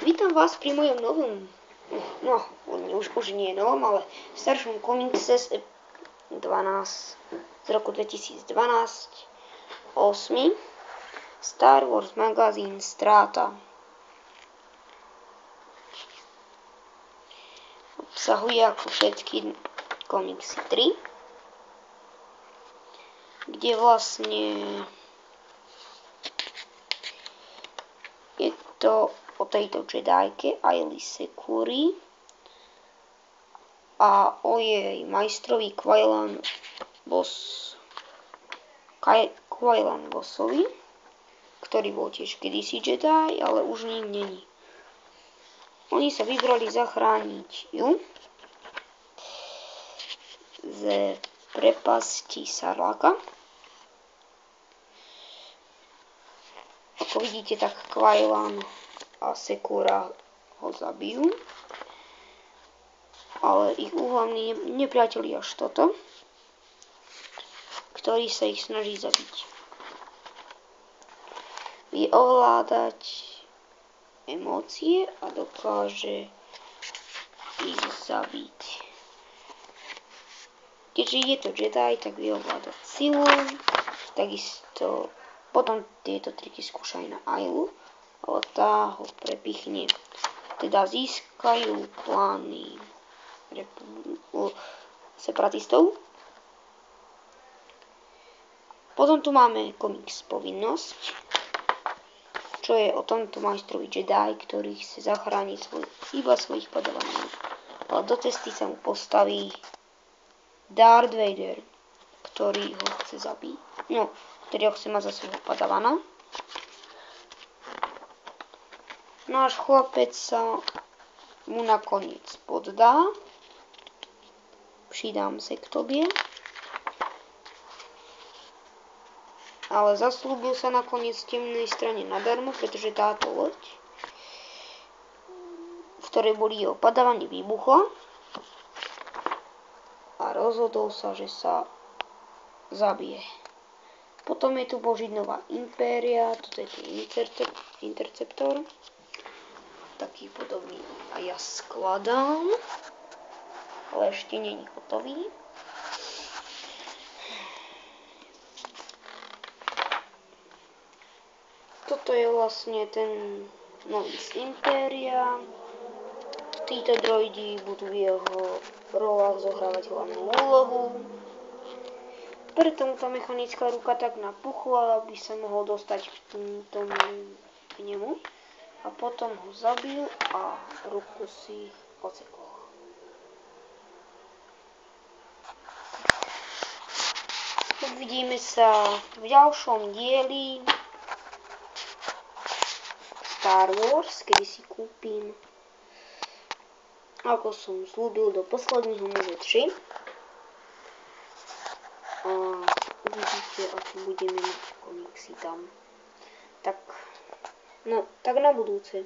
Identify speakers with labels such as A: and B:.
A: vítam vás pri mojom novom, už nie novom, ale staršom komikse z 12 z roku 2012, 8. Star Wars magazín Stráta. Obsahuje ako všetky komiksy 3, kde vlastne je to o tejto Jedajke Aayla Securi a o jej majstrovi Qui-Gon Bossovi, ktorý bol tiež kedysi Jedi, ale už ním není. Oni sa vybrali zachrániť ju z prepasti Sarlacca. Ako vidíte, tak Qui-Gon a Secura ho zabijú, ale ich úhlavný nepriateľ je až toto, ktorý sa ich snaží zabiť. Vie ovládať emócie a dokáže ich zabiť. Keďže je to Jedi, tak vie ovládať silu, takisto potom tieto triky skúša aj na Aaylu, ale tá ho prepichne. Teda získajú plány separatistov. Potom tu máme komiks Povinnosť, čo je o tomto majstrovi Jedi, ktorý chce zachrániť iba svojich padavanov. Ale do cesty sa mu postaví Darth Vader, ktorý ho chce zabiť. Ktorý ho chce mať za svojho padavana. Náš chlapec sa mu nakoniec poddá. Pridám sa k tobie. Ale zaslúbil sa nakoniec temnej strane nadarmo, pretože táto loď, v ktorej boli jeho padavani, vybuchla a rozhodol sa, že sa zabije. Potom je tu Božidnová impéria, toto je Interceptor, taký podobný a ja skladám, ale ešte nie je hotový. Toto je vlastne ten nový z Impéria. Títo droidi budú v jeho rolách zohrávať hlavnú úlohu. Preto mu tá mechanická ruka tak napuchla, aby sa mohol dostať k nemu. A potom ho zabil a ruku si odsekol. Uvidíme sa v ďalšom dieli Star Wars, kedy si kúpim, ako som slúbil, do posledného muža 3. A uvidíte, ako budeme mať komiksy tam. Tak na budúce.